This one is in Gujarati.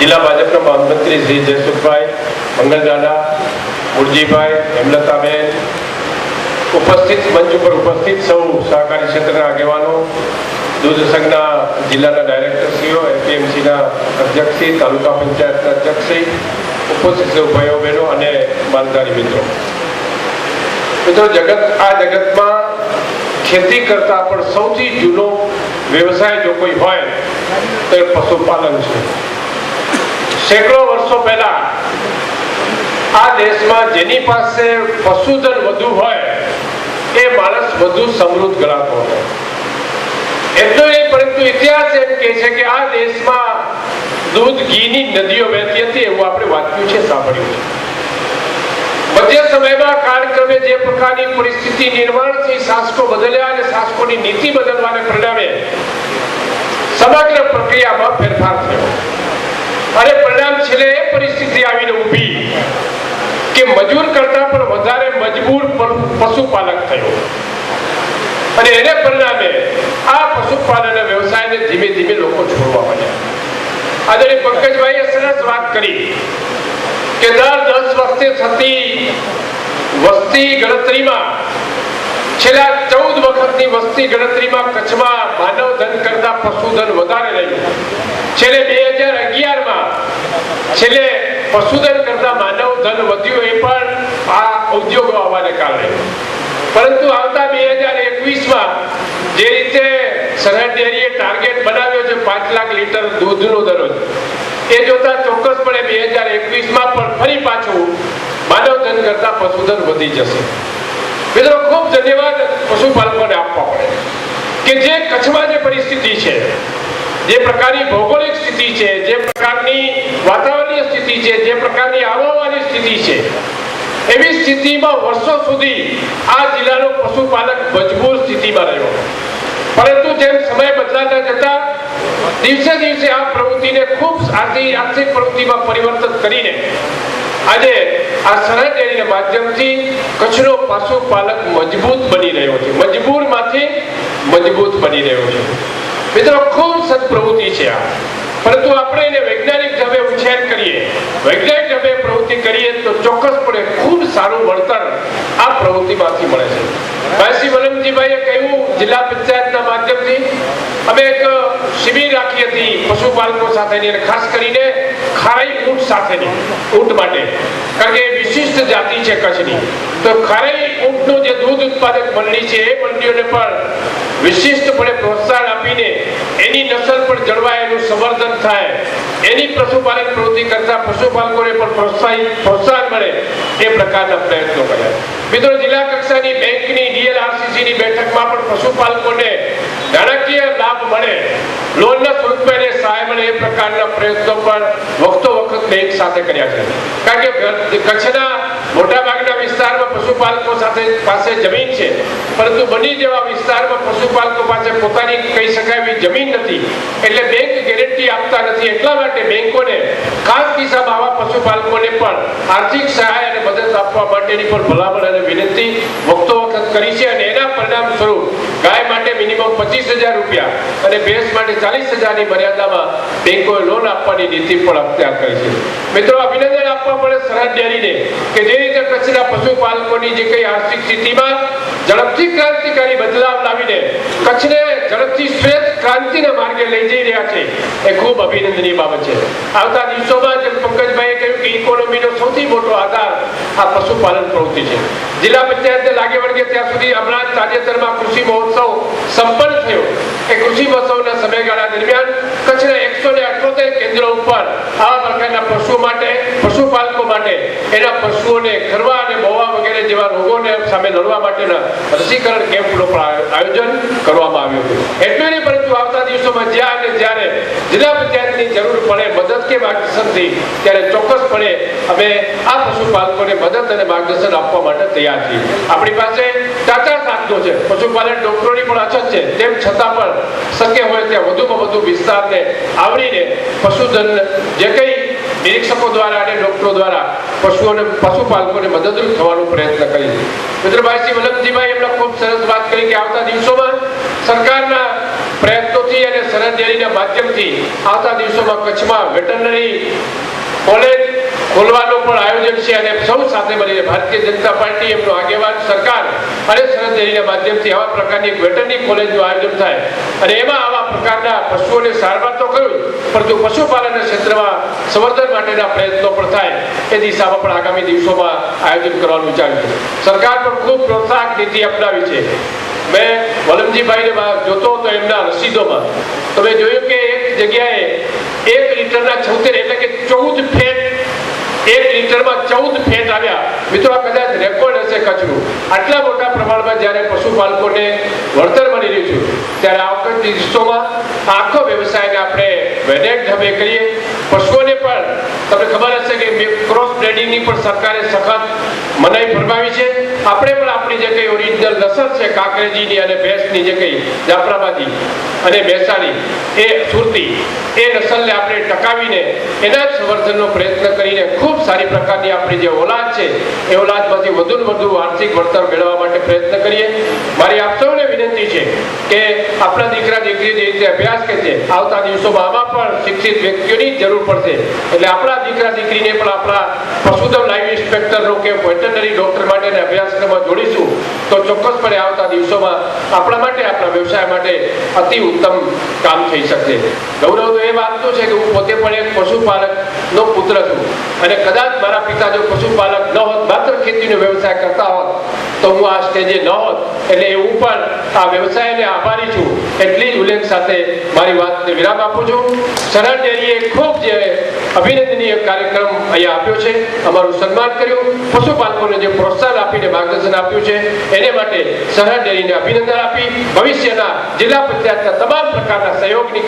જિલ્લા ભાજપના મહામંત્રી શ્રી જયસુખભાઈ, મંગલદાદા, મુરજીભાઈ, હેમલતાબેન, ઉપસ્થિત મંચ ઉપર ઉપસ્થિત સૌ સહકારી ક્ષેત્રના આગેવાનો, દૂધ સંઘના જિલ્લાના ડાયરેક્ટરશ્રીઓ, એપીએમસીના અધ્યક્ષશ્રી, તાલુકા પંચાયતના અધ્યક્ષશ્રી, ઉપસ્થિત સૌ ભાઈઓ બહેનો અને માલધારી મિત્રો, જગતમાં ખેતી કરતા પણ સૌથી જૂનો વ્યવસાય જો કોઈ હોય તો એ પશુપાલન છે. સેંકડો વર્ષો પહેલા આ દેશમાં જેની પાસે પશુધન વધુ હોય એ માણસ વધુ સમૃદ્ધ ગણાતો હતો. એટલું નહીં, પરંતુ ઇતિહાસ એમ કહે છે કે આ દેશમાં દૂધ ઘીની નદીઓ વહેતી હતી, એવું આપણે વાંચ્યું છે, સાંભળ્યું છે. મધ્ય સમયમાં કાળક્રમે જે પ્રકારની પરિસ્થિતિ નિર્માણ થઈ, શાસકો બદલ્યા અને શાસકોની નીતિ બદલવાને પરિણામે સમગ્ર પ્રક્રિયામાં ફેરફાર થયો અને પરિણામ છેલ્લે એ પરિસ્થિતિ આવીને ઊભી કે મજૂર કરતા પણ વધારે મજબૂર પશુપાલક થયો અને એને પરિણામે આ પશુપાલન વ્યવસાયને ધીમે ધીમે લોકો છોડવા માંડ્યા. આદરણીય પંકજભાઈએ સરસ વાત કરી કે દર 10 વર્ષે થતી વસ્તી ગણતરીમાં છેલ્લા 14 વખતની વસ્તી ગણતરીમાં કચ્છમાં માનવ ધન કરતા પશુધન વધારે રહ્યું. છેલ્લે 2011માં છેલ્લે પશુધન કરતા માનવ ધન વધ્યું, એ પણ આ ઉદ્યોગો આવવાને કારણે. પરંતુ આવતા 2021માં જે રીતે સરહદ ડેરીએ ટાર્ગેટ બનાવ્યો છે 5 લાખ લીટર દૂધનો દરરોજ, એ જોતા ચોક્કસપણે 2021માં પણ ફરી પાછું માનવ ધન કરતા પશુધન વધી જશે. મિત્રો, ખૂબ ધન્યવાદ પશુપાલકોને આપવા પડે કે જે કચ્છમાં જે પરિસ્થિતિ છે, જે પ્રકારની ભૌગોલિક સ્થિતિ છે, જે પ્રકારની વાતાવરણીય સ્થિતિ છે, જે પ્રકારની આબોહવાની સ્થિતિ છે, એવી સ્થિતિમાં વર્ષો સુધી આ જિલ્લાનો પશુપાલક મજબૂર સ્થિતિમાં રહ્યો. પરંતુ જેમ સમય બદલાતા જતા દિવસે દિવસે આ પ્રવૃત્તિને ખૂબ આર્થિક પ્રવૃત્તિમાં પરિવર્તન કરીને આજે આ સરહદ ડેરીના માધ્યમથી કચ્છનો પશુપાલક મજબૂત બની રહ્યો છે, મજબૂરમાંથી મજબૂત બની રહ્યો છે. મિત્રો, ખૂબ સદપ્રવૃત્તિ છે આ, પરંતુ આપણે એને વૈજ્ઞાનિક ઢબે ઉછેર કરીએ, વૈજ્ઞાનિક ઢબે પ્રવૃત્તિ કરીએ તો ચોક્કસપણે ખૂબ સારું વળતર આ પ્રવૃત્તિમાંથી મળે છે. ભાઈ વલમજીભાઈએ કહ્યું, જિલ્લા પંચાયતના માધ્યમથી અમે એક શિબિર રાખી હતી પશુપાલકો સાથેની, અને ખાસ કરીને ખારાઈ ઊંટ સાથેની, ઊંટ માટે, કારણ કે વિશિષ્ટ જાતિ છે કચ્છની. તો ખારાઈ ઊંટનું જે દૂધ ઉત્પાદક મંડળી છે, એ મંડળીઓને પણ વિશિષ્ટપણે પ્રોત્સાહન આપીને એની નસલ પણ જળવાય, એનું સંવર્ધન થાય, એની પશુપાલન પ્રવૃત્તિ કરતા પશુપાલકોને પણ પ્રોત્સાહન મળે, એ પ્રકારના પ્રયત્નો કર્યા. મિત્રો, જિલ્લા કક્ષાની બેંકની DLRCCની બેઠકમાં પણ પશુપાલકોને નાણાકીય લાભ મળે, લોનના સ્વરૂપે સહાય મળે, એ પ્રકારના પ્રયત્નો પણ વખતો વખત બેંક સાથે કર્યા છે. કારણ કે કચ્છના મોટાભાગના વિસ્તારમાં પશુપાલકો પાસે જમીન છે, પરંતુ બની જેવા વિસ્તારમાં પશુપાલકો પાસે પોતાની કહી શકાય એવી જમીન નથી, એટલે બેંક ગેરંટી આપતા નથી. એટલા માટે બેંકોને ખાસ કિસ્સામાં આવા પશુપાલકોને પણ આર્થિક સહાય અને મદદ આપવા માટેની પણ ભલામણ અને વિનંતી વખતો વખત કરી છે. અને એના પરિણામ સ્વરૂપ ગાય માટે મિનિમમ 25,000 રૂપિયા અને ભેંસ માટે 40,000ની મર્યાદામાં બેંકોએ લોન આપવાની નીતિ પણ અખ્તિયાર કરી છે. મિત્રો, અભિનંદન આપવા પડે સરહદ ડેરીને કે જે રીતે કચ્છના પશુપાલકોની જે કઈ આર્થિક સ્થિતિમાં ઝડપથી ક્રાંતિકારી બદલાવ લાવીને કચ્છને ઝડપથી શ્વેત ક્રાંતિના માર્ગે લઈ જઈ રહ્યા છે, એ ખૂબ અભિનંદનીય બાબત છે. આવતા દિવસોમાં જેમ પંકજભાઈએ કહ્યું કે ઇકોનોમીનો સૌથી મોટો આધાર આ પશુપાલન પ્રવૃત્તિ છે. જિલ્લા પંચાયતને લાગે વળગે ત્યાં સુધી હમણાં જ તાજેતરમાં કૃષિ મહોત્સવ સંપન્ન થયો. એ કૃષિ મહોત્સવના સમયગાળા દરમિયાન કચ્છના 178 કેન્દ્રો ઉપર આવા પ્રકારના પશુપાલકો માટે એના પશુઓને ખરવા અને મોવા વગેરે જેવા રોગોને સામે લડવા માટેના રસીકરણ કેમ્પનું પણ આયોજન કરવામાં આવ્યું હતું. એટલું નહીં, પરંતુ આવતા દિવસોમાં જ્યાં અને જ્યારે જિલ્લા પંચાયતની જરૂર પડે મદદ કે માર્ગદર્શનથી, ત્યારે ચોક્કસપણે અમે આ પશુપાલકોને મદદ અને માર્ગદર્શન આપવા માટે તૈયાર છીએ. આપણી પાસે ટાટા સાધનો છે, પશુપાલન ડોક્ટરોની પણ અછત છે, તેમ છતાં પણ શક્ય હોય ત્યાં વધુમાં વધુ વિસ્તારને આવરીને પશુધન જે કંઈ નિરીક્ષકો દ્વારા અને ડોક્ટરો દ્વારા પશુપાલકોને મદદરૂપ થવાનો પ્રયત્ન કરી છે. મિત્રો, ભાઈ શ્રી વલ્લભજીભાઈ એમણે ખૂબ સરસ વાત કરી કે આવતા દિવસોમાં સરકારના પ્રયત્નોથી અને સરહદ ડેરીના માધ્યમથી આવતા દિવસોમાં કચ્છમાં વેટરનરી કોલેજ ખોલવાનું પણ આયોજન છે અને સૌ સાથે મળીને ભારતીય જનતા પાર્ટી એમનો આગેવાન સરકાર અને સરહદ ડેરીના માધ્યમથી આવા પ્રકારની એક વેટરનરી કોલેજનું આયોજન થાય અને એમાં આવા પ્રકારના પશુઓને સારવાર તો કરવું પરંતુ પશુપાલનના ક્ષેત્રમાં સંવર્ધન માટેના પ્રયત્નો પણ થાય એ દિશામાં પણ આગામી દિવસોમાં આયોજન કરવાનું વિચાર્યું છે. સરકાર પણ ખૂબ પ્રોત્સાહક નીતિ અપનાવી છે. મેં વલમજીભાઈને જોતો હતો એમના રસીદોમાં તમે જોયું કે એક જગ્યાએ 1 લીટરના 76 એટલે કે 14 ફેટ 1 લીટરમાં 14 ફેટ આવ્યા. મિત્રો આ કદાચ રેકોર્ડ હશે કચ્છનું. આટલા મોટા પ્રમાણમાં જ્યારે પશુપાલકોને વળતર મળી રહ્યું છે ત્યારે આવતા દિવસોમાં આખો વ્યવસાયને આપણે વેનેટ ઢબે કરીએ. પશુઓને પણ તમને ખબર હશે કે ક્રોસ બ્રીડિંગની પણ સરકારે સખત મનાઈ ફરમાવી છે. આપણે પણ આપણી જે કંઈ ઓરિજિનલ નસલ છે કાંકરેજીની અને ભેંસની જે કંઈ જાફરાબાદી અને મહેસાણી એ સુરતી એ નસલને આપણે ટકાવીને એના જ સંવર્ધનનો પ્રયત્ન કરીને ખૂબ સારી પ્રકારની આપણી જે ઓલાદ છે એ ઓલાદમાંથી વધુને વધુ આર્થિક વળતર મેળવવા માટે પ્રયત્ન કરીએ. મારી આપ સૌને વિનંતી છે કે આપણા દીકરા દીકરી જે રીતે અભ્યાસ કરે છે આવતા દિવસોમાં આમાં પણ શિક્ષિત વ્યક્તિઓની જરૂર પડશે એટલે આપણા દીકરા દીકરીને પણ આપણા પશુધન લાઈવ ઇન્સ્પેક્ટરનો કે વેટરનરી ડોક્ટર માટેના અભ્યાસક્રમમાં જોડીશું તો ચોક્કસપણે આવતા દિવસોમાં આપણા માટે આપણા વ્યવસાય માટે અતિ ઉત્તમ કામ થઈ શકશે. ગૌરવ તો એ વાતનું છે કે હું પોતે પણ એક પશુપાલકનો પુત્ર છું અને કદાચ મારા પિતા જો પશુપાલક ન હોત માત્ર ખેતીનો વ્યવસાય કરતા હોત તો હું આ સ્ટેજે ન હોત એટલે હું પણ આ વ્યવસાયને આભારી છું. એટલી જ ઉલ્લેખ સાથે મારી વાતને વિરામ આપું છું. સરહદ ડેરીએ ખૂબ જે અભિનંદનીય કાર્યક્રમ અહીંયા આપ્યો છે, અમારું સન્માન કર્યું, પશુપાલકોને જે પ્રોત્સાહન આપીને માર્ગદર્શન આપ્યું છે એને માટે સરહદ ડેરીને અભિનંદન આપી ભવિષ્યના જિલ્લા પંચાયતના તમામ પ્રકારના સહયોગની